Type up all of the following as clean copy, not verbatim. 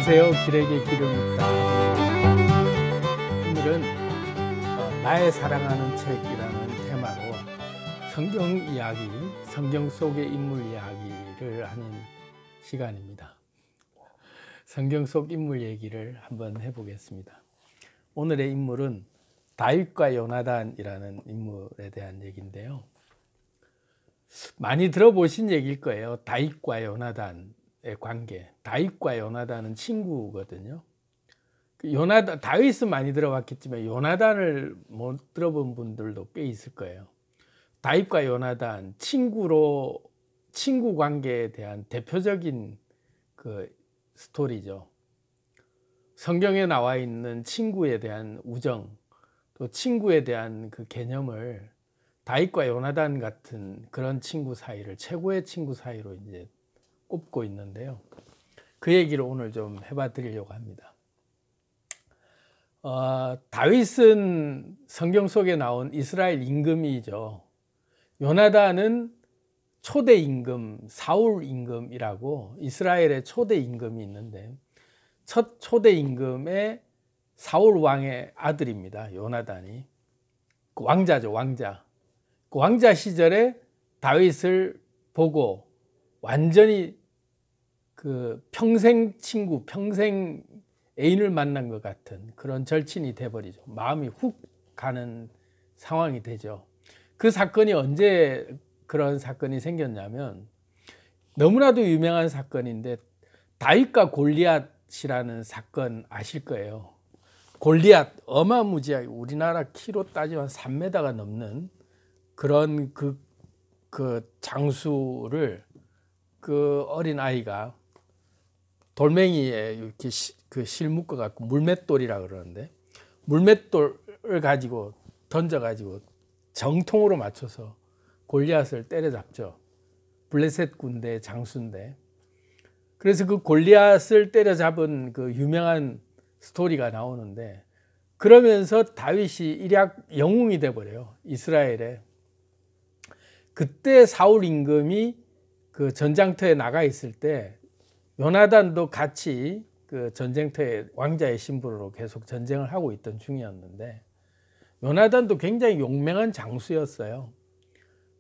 안녕하세요. 길에게 기름이 있다. 오늘은 나의 사랑하는 책이라는 테마로 성경 이야기, 성경 속의 인물 이야기를 하는 시간입니다. 성경 속 인물 얘기를 한번 해보겠습니다. 오늘의 인물은 다윗과 요나단이라는 인물에 대한 얘기인데요. 많이 들어보신 얘기일 거예요. 다윗과 요나단의 관계. 다윗과 요나단은 친구거든요. 다윗은 많이 들어봤겠지만 요나단을 못 들어본 분들도 꽤 있을 거예요. 다윗과 요나단, 친구 관계에 대한 대표적인 그 스토리죠. 성경에 나와 있는 친구에 대한 우정, 또 친구에 대한 그 개념을 다윗과 요나단 같은 그런 친구 사이를 최고의 친구 사이로 이제 꼽고 있는데요. 그 얘기를 오늘 좀 해봐 드리려고 합니다. 다윗은 성경 속에 나온 이스라엘 임금이죠. 요나단은 초대 임금, 사울 임금이라고 이스라엘의 초대 임금이 있는데 첫 초대 임금의 사울 왕의 아들입니다. 요나단이. 그 왕자죠, 왕자. 그 왕자 시절에 다윗을 보고 완전히 그 평생 친구, 평생 애인을 만난 것 같은 그런 절친이 돼버리죠. 마음이 훅 가는 상황이 되죠. 그 사건이 언제 그런 사건이 생겼냐면 너무나도 유명한 사건인데 다윗과 골리앗이라는 사건 아실 거예요. 골리앗 어마무지하게 우리나라 키로 따지면 3m가 넘는 그런 그 장수를 그 어린 아이가 돌멩이에 이렇게 실 묶어 갖고 물맷돌이라 그러는데 물맷돌을 가지고 던져 가지고 정통으로 맞춰서 골리앗을 때려잡죠. 블레셋 군대 장수인데. 그래서 그 골리앗을 때려잡은 그 유명한 스토리가 나오는데 그러면서 다윗이 일약 영웅이 돼 버려요. 이스라엘에. 그때 사울 임금이 그 전장터에 나가 있을 때 요나단도 같이 그 전쟁터에 왕자의 신분으로 계속 전쟁을 하고 있던 중이었는데 요나단도 굉장히 용맹한 장수였어요.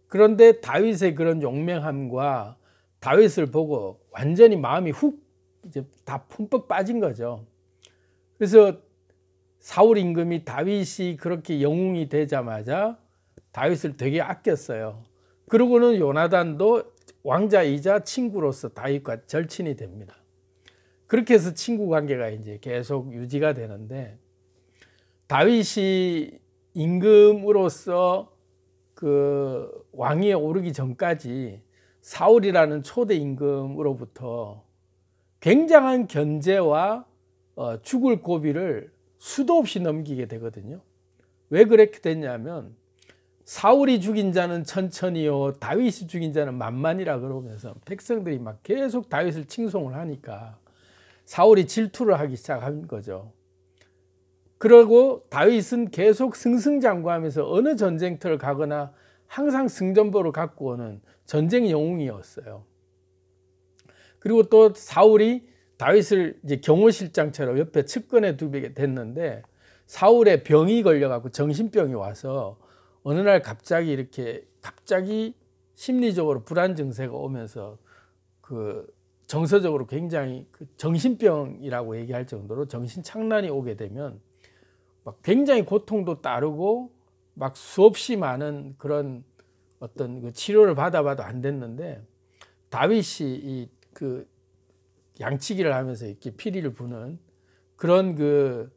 그런데 다윗의 그런 용맹함과 다윗을 보고 완전히 마음이 훅 이제 다 품뻑 빠진 거죠. 그래서 사울 임금이 다윗이 그렇게 영웅이 되자마자 다윗을 되게 아꼈어요. 그러고는 요나단도 왕자이자 친구로서 다윗과 절친이 됩니다. 그렇게 해서 친구 관계가 이제 계속 유지가 되는데 다윗이 임금으로서 그 왕위에 오르기 전까지 사울이라는 초대 임금으로부터 굉장한 견제와 죽을 고비를 수도 없이 넘기게 되거든요. 왜 그렇게 됐냐면 사울이 죽인 자는 천천히요 다윗이 죽인 자는 만만이라 그러면서 백성들이 막 계속 다윗을 칭송을 하니까 사울이 질투를 하기 시작한 거죠. 그러고 다윗은 계속 승승장구하면서 어느 전쟁터를 가거나 항상 승전보를 갖고 오는 전쟁 영웅이었어요. 그리고 또 사울이 다윗을 이제 경호실장처럼 옆에 측근에 두게 됐는데 사울의 병이 걸려갖고 정신병이 와서 어느 날 갑자기 심리적으로 불안 증세가 오면서 그 정서적으로 굉장히 그 정신병이라고 얘기할 정도로 정신착란이 오게 되면 막 굉장히 고통도 따르고 막 수없이 많은 그런 어떤 그 치료를 받아봐도 안 됐는데 다윗이 그 양치기를 하면서 이렇게 피리를 부는 그런 그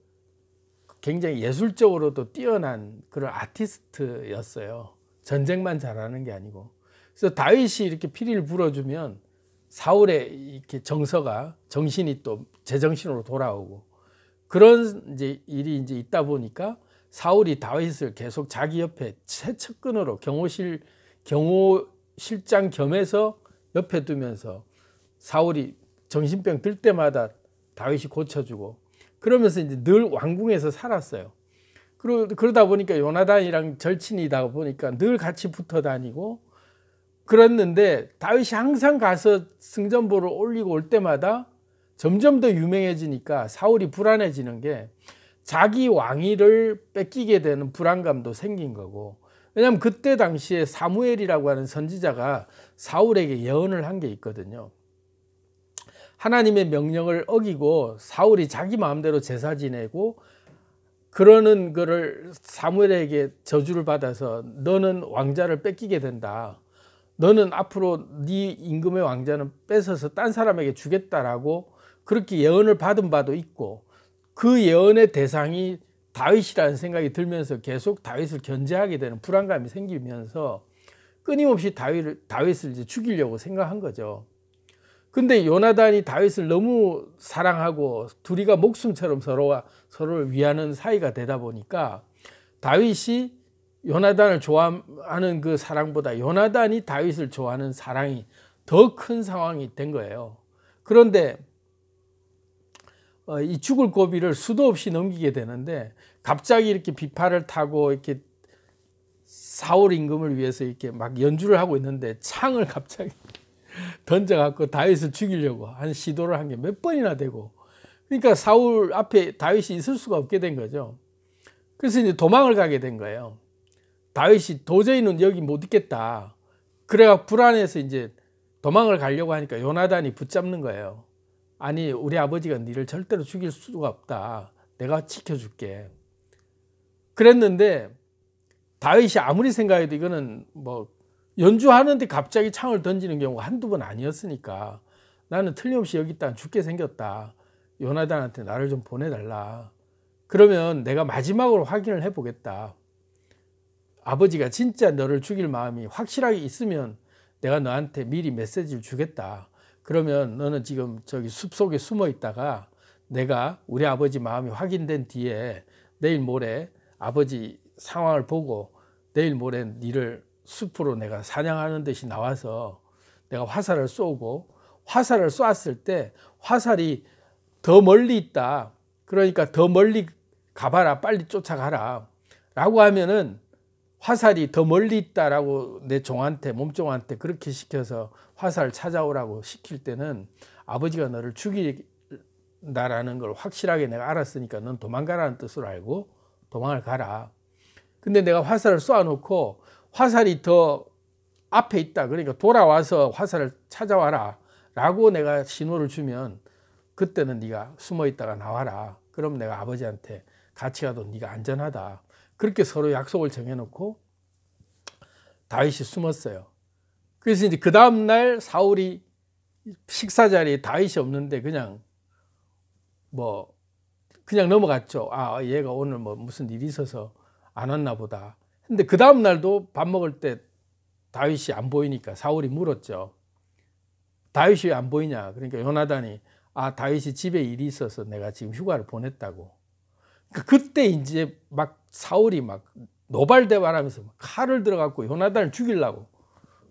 굉장히 예술적으로도 뛰어난 그런 아티스트였어요. 전쟁만 잘하는 게 아니고. 그래서 다윗이 이렇게 피리를 불어주면 사울의 이렇게 정신이 또 제정신으로 돌아오고 그런 이제 일이 이제 있다 보니까 사울이 다윗을 계속 자기 옆에 최측근으로 경호실장 겸해서 옆에 두면서 사울이 정신병 들 때마다 다윗이 고쳐주고 그러면서 이제 늘 왕궁에서 살았어요. 그러다 보니까 요나단이랑 절친이다 보니까 늘 같이 붙어 다니고 그랬는데 다윗이 항상 가서 승전보를 올리고 올 때마다 점점 더 유명해지니까 사울이 불안해지는 게 자기 왕위를 뺏기게 되는 불안감도 생긴 거고, 왜냐하면 그때 당시에 사무엘이라고 하는 선지자가 사울에게 예언을 한 게 있거든요. 하나님의 명령을 어기고 사울이 자기 마음대로 제사 지내고 그러는 거를 사무엘에게 저주를 받아서 너는 왕자를 뺏기게 된다. 너는 앞으로 네 임금의 왕자는 뺏어서 딴 사람에게 주겠다라고 그렇게 예언을 받은 바도 있고, 그 예언의 대상이 다윗이라는 생각이 들면서 계속 다윗을 견제하게 되는 불안감이 생기면서 끊임없이 다윗을 이제 죽이려고 생각한 거죠. 근데 요나단이 다윗을 너무 사랑하고 둘이가 목숨처럼 서로를 위하는 사이가 되다 보니까 다윗이 요나단을 좋아하는 그 사랑보다 요나단이 다윗을 좋아하는 사랑이 더 큰 상황이 된 거예요. 그런데 이 죽을 고비를 수도 없이 넘기게 되는데 갑자기 이렇게 비파를 타고 이렇게 사울 임금을 위해서 이렇게 막 연주를 하고 있는데 창을 갑자기 던져갖고 다윗을 죽이려고 한 시도를 한 게 몇 번이나 되고, 그러니까 사울 앞에 다윗이 있을 수가 없게 된 거죠. 그래서 이제 도망을 가게 된 거예요. 다윗이 도저히는 여기 못 있겠다. 그래가 불안해서 이제 도망을 가려고 하니까 요나단이 붙잡는 거예요. 아니, 우리 아버지가 너를 절대로 죽일 수가 없다. 내가 지켜줄게. 그랬는데 다윗이 아무리 생각해도 이거는 뭐 연주하는데 갑자기 창을 던지는 경우가 한두 번 아니었으니까 나는 틀림없이 여기 있다 죽게 생겼다. 요나단한테 나를 좀 보내달라. 그러면 내가 마지막으로 확인을 해보겠다. 아버지가 진짜 너를 죽일 마음이 확실하게 있으면 내가 너한테 미리 메시지를 주겠다. 그러면 너는 지금 저기 숲속에 숨어 있다가 내가 우리 아버지 마음이 확인된 뒤에 내일 모레 아버지 상황을 보고 내일 모레 너를 숲으로 내가 사냥하는 듯이 나와서 내가 화살을 쏘고, 화살을 쏘았을 때 화살이 더 멀리 있다. 그러니까 더 멀리 가봐라. 빨리 쫓아가라. 라고 하면은 화살이 더 멀리 있다라고 내 종한테, 몸종한테 그렇게 시켜서 화살을 찾아오라고 시킬 때는 아버지가 너를 죽인다라는 걸 확실하게 내가 알았으니까 넌 도망가라는 뜻으로 알고 도망을 가라. 근데 내가 화살을 쏘아놓고 화살이 더 앞에 있다. 그러니까 돌아와서 화살을 찾아와라 라고 내가 신호를 주면 그때는 네가 숨어 있다가 나와라. 그럼 내가 아버지한테 같이 가도 네가 안전하다. 그렇게 서로 약속을 정해놓고 다윗이 숨었어요. 그래서 이제 그 다음날 사울이 식사 자리에 다윗이 없는데 그냥 넘어갔죠. 아, 얘가 오늘 뭐 무슨 일이 있어서 안 왔나 보다. 근데 그 다음날도 밥 먹을 때 다윗이 안 보이니까 사울이 물었죠. 다윗이 왜 안 보이냐. 그러니까 요나단이 다윗이 집에 일이 있어서 내가 지금 휴가를 보냈다고. 그때 이제 막 사울이 막 노발대발하면서 칼을 들어갖고 요나단을 죽이려고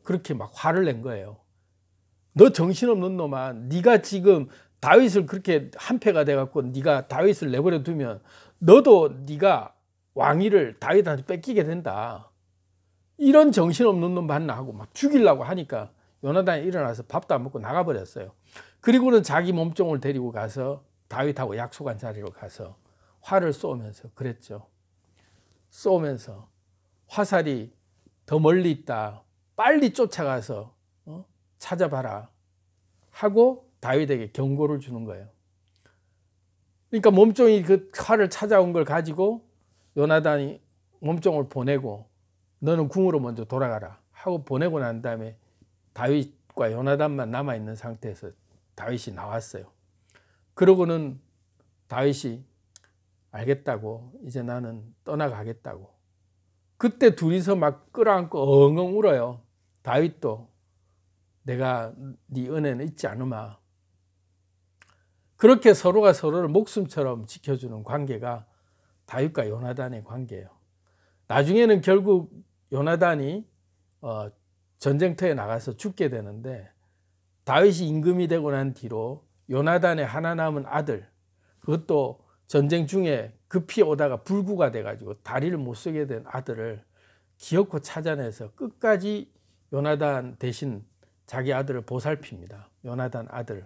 그렇게 막 화를 낸 거예요. 너 정신없는 놈아, 네가 지금 다윗을 그렇게 한패가 돼갖고 네가 다윗을 내버려 두면 너도 네가 왕위를 다윗한테 뺏기게 된다. 이런 정신없는 놈 만나 하고 막 죽이려고 하니까 요나단이 일어나서 밥도 안 먹고 나가버렸어요. 그리고는 자기 몸종을 데리고 가서 다윗하고 약속한 자리로 가서 화를 쏘면서 그랬죠. 쏘면서 화살이 더 멀리 있다. 빨리 쫓아가서 찾아봐라 하고 다윗에게 경고를 주는 거예요. 그러니까 몸종이 그 칼을 찾아온 걸 가지고 요나단이 몸종을 보내고 너는 궁으로 먼저 돌아가라 하고 보내고 난 다음에 다윗과 요나단만 남아있는 상태에서 다윗이 나왔어요. 그러고는 다윗이 알겠다고, 이제 나는 떠나가겠다고. 그때 둘이서 막 끌어안고 엉엉 울어요. 다윗도 내가 네 은혜는 잊지 않으마. 그렇게 서로가 서로를 목숨처럼 지켜주는 관계가 다윗과 요나단의 관계예요. 나중에는 결국 요나단이 전쟁터에 나가서 죽게 되는데 다윗이 임금이 되고 난 뒤로 요나단의 하나 남은 아들, 그것도 전쟁 중에 급히 오다가 불구가 돼가지고 다리를 못 쓰게 된 아들을 기어코 찾아내서 끝까지 요나단 대신 자기 아들을 보살핍니다. 요나단 아들.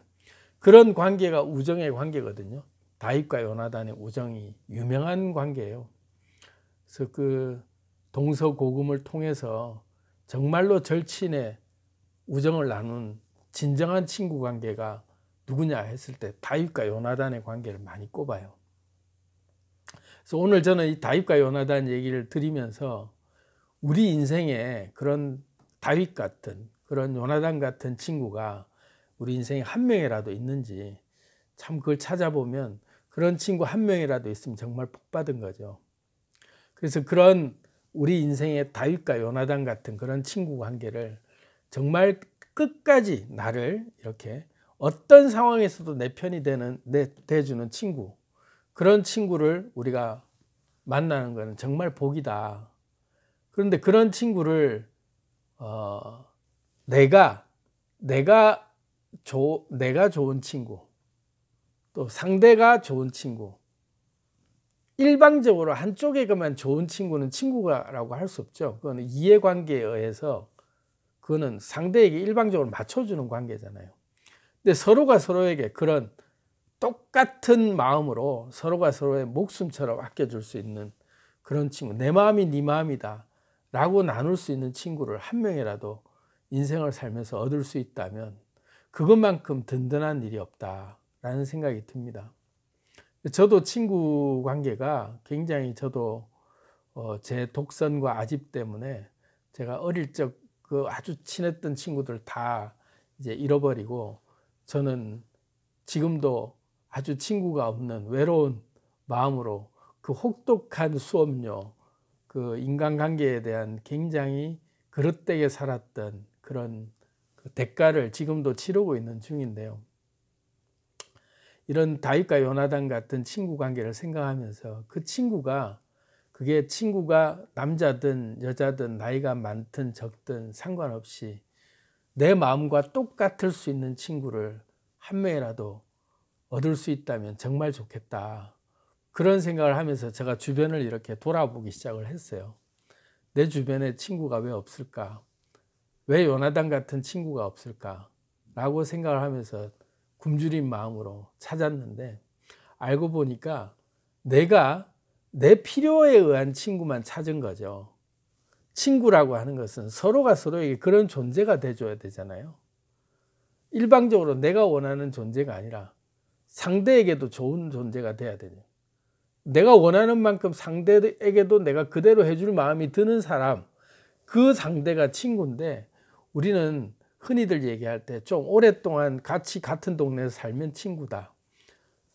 그런 관계가 우정의 관계거든요. 다윗과 요나단의 우정이 유명한 관계예요. 그래서 그 동서고금을 통해서 정말로 절친의 우정을 나눈 진정한 친구 관계가 누구냐 했을 때 다윗과 요나단의 관계를 많이 꼽아요. 그래서 오늘 저는 이 다윗과 요나단 얘기를 드리면서 우리 인생에 그런 다윗 같은, 그런 요나단 같은 친구가 우리 인생에 한 명이라도 있는지 참 그걸 찾아보면 그런 친구 한 명이라도 있으면 정말 복 받은 거죠. 그래서 그런 우리 인생의 다윗과 요나단 같은 그런 친구 관계를 정말 끝까지 나를 이렇게 어떤 상황에서도 내 편이 돼주는 친구, 그런 친구를 우리가 만나는 것은 정말 복이다. 그런데 그런 친구를 내가 좋은 친구, 또 상대가 좋은 친구, 일방적으로 한쪽에게만 좋은 친구는 친구라고 할 수 없죠. 그거는 이해관계에 의해서 그거는 상대에게 일방적으로 맞춰주는 관계잖아요. 근데 서로가 서로에게 그런 똑같은 마음으로 서로가 서로의 목숨처럼 아껴줄 수 있는 그런 친구, 내 마음이 네 마음이다 라고 나눌 수 있는 친구를 한 명이라도 인생을 살면서 얻을 수 있다면 그것만큼 든든한 일이 없다라는 생각이 듭니다. 저도 친구 관계가 굉장히 저도 제 독선과 아집 때문에 제가 어릴 적 그 아주 친했던 친구들 다 이제 잃어버리고 저는 지금도 아주 친구가 없는 외로운 마음으로 그 혹독한 수업료, 그 인간관계에 대한 굉장히 그릇되게 살았던 그런 그 대가를 지금도 치르고 있는 중인데요. 이런 다윗과 요나단 같은 친구 관계를 생각하면서 그 친구가 그게 친구가 남자든 여자든 나이가 많든 적든 상관없이 내 마음과 똑같을 수 있는 친구를 한 명이라도 얻을 수 있다면 정말 좋겠다. 그런 생각을 하면서 제가 주변을 이렇게 돌아보기 시작을 했어요. 내 주변에 친구가 왜 없을까? 왜 요나단 같은 친구가 없을까? 라고 생각을 하면서 굶주린 마음으로 찾았는데 알고 보니까 내가 내 필요에 의한 친구만 찾은 거죠. 친구라고 하는 것은 서로가 서로에게 그런 존재가 돼줘야 되잖아요. 일방적으로 내가 원하는 존재가 아니라 상대에게도 좋은 존재가 돼야 되죠. 내가 원하는 만큼 상대에게도 내가 그대로 해줄 마음이 드는 사람, 그 상대가 친구인데 우리는 흔히들 얘기할 때 좀 오랫동안 같이 같은 동네에서 살면 친구다.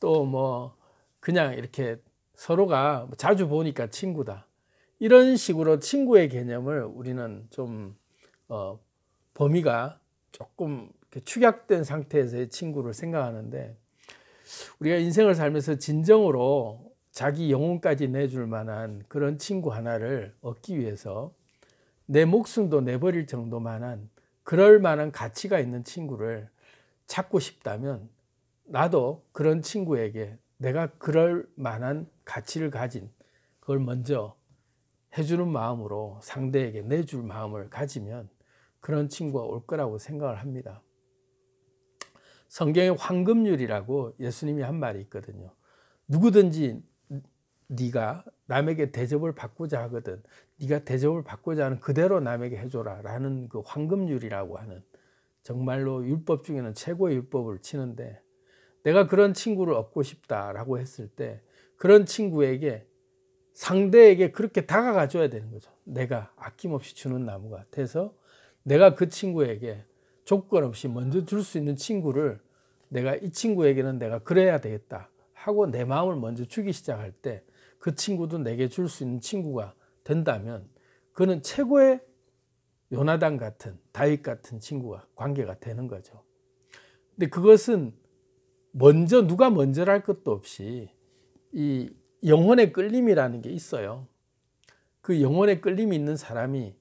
또 뭐 그냥 이렇게 서로가 자주 보니까 친구다. 이런 식으로 친구의 개념을 우리는 좀 범위가 조금 축약된 상태에서의 친구를 생각하는데 우리가 인생을 살면서 진정으로 자기 영혼까지 내줄 만한 그런 친구 하나를 얻기 위해서 내 목숨도 내버릴 정도만한 그럴 만한 가치가 있는 친구를 찾고 싶다면 나도 그런 친구에게 내가 그럴 만한 가치를 가진 그걸 먼저 해주는 마음으로 상대에게 내줄 마음을 가지면 그런 친구가 올 거라고 생각을 합니다. 성경에 황금률이라고 예수님이 한 말이 있거든요. 누구든지 네가 남에게 대접을 받고자 하거든 네가 대접을 받고자 하는 그대로 남에게 해줘라 라는 그 황금률이라고 하는 정말로 율법 중에는 최고의 율법을 치는데 내가 그런 친구를 얻고 싶다라고 했을 때 그런 친구에게 상대에게 그렇게 다가가 줘야 되는 거죠. 내가 아낌없이 주는 나무가 돼서 내가 그 친구에게 조건 없이 먼저 줄 수 있는 친구를 내가 이 친구에게는 내가 그래야 되겠다 하고 내 마음을 먼저 주기 시작할 때 그 친구도 내게 줄 수 있는 친구가 된다면 그는 최고의 요나단 같은 다윗 같은 친구가 관계가 되는 거죠. 근데 그것은 누가 먼저랄 것도 없이 이 영혼의 끌림이라는 게 있어요. 그 영혼의 끌림이 있는 사람이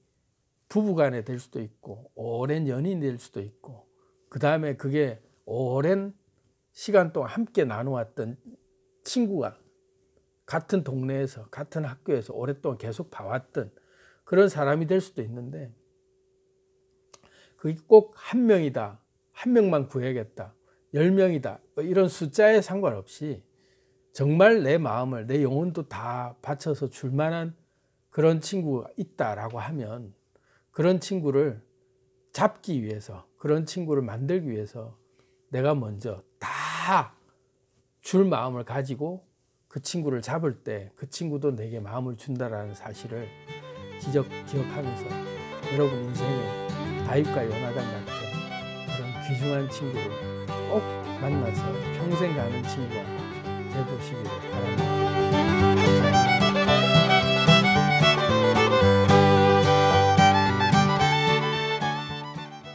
부부간에 될 수도 있고 오랜 연인이 될 수도 있고 그 다음에 그게 오랜 시간 동안 함께 나누었던 친구가 같은 동네에서 같은 학교에서 오랫동안 계속 봐왔던 그런 사람이 될 수도 있는데 그게 꼭 한 명이다. 한 명만 구해야겠다. 10명이다 이런 숫자에 상관없이 정말 내 마음을 내 영혼도 다 바쳐서 줄 만한 그런 친구가 있다라고 하면 그런 친구를 잡기 위해서 그런 친구를 만들기 위해서 내가 먼저 다 줄 마음을 가지고 그 친구를 잡을 때 그 친구도 내게 마음을 준다라는 사실을 기억하면서 여러분 인생에 다윗과 요나단 같은 그런 귀중한 친구를 꼭 만나서 평생 가는 친구가 되보시기를 바랍니다.